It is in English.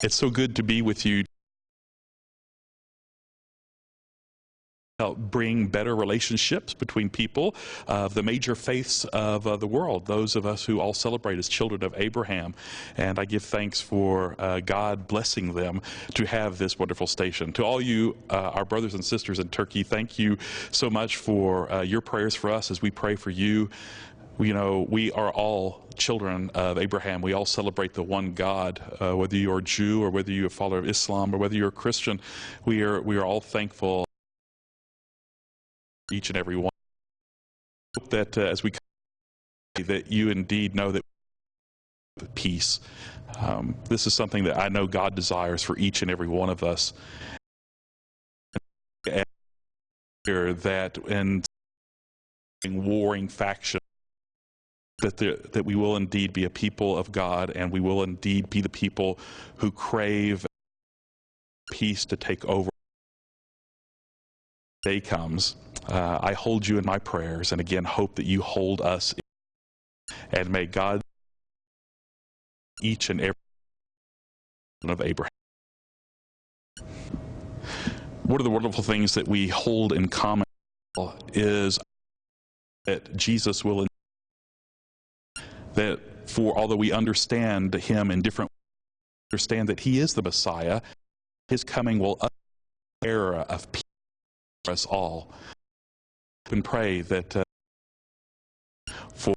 It's so good to be with you. Help bring better relationships between people of the major faiths of the world, those of us who all celebrate as children of Abraham. And I give thanks for God blessing them to have this wonderful station. To all you, our brothers and sisters in Turkey, thank you so much for your prayers for us as we pray for you. You know, we are all children of Abraham. We all celebrate the one God, whether you're a Jew or whether you're a follower of Islam or whether you're a Christian. We are all thankful, each and every one. I hope that as we come, that you indeed know that peace. This is something that I know God desires for each and every one of us. That in warring factions, that we will indeed be a people of God, and we will indeed be the people who crave peace to take over. Day comes. I hold you in my prayers, and again hope that you hold us. And may God, each and every one of Abraham. One of the wonderful things that we hold in common is that Jesus will, that for although we understand him in different ways, understand that he is the Messiah, his coming will usher an era of peace for us all. And pray that for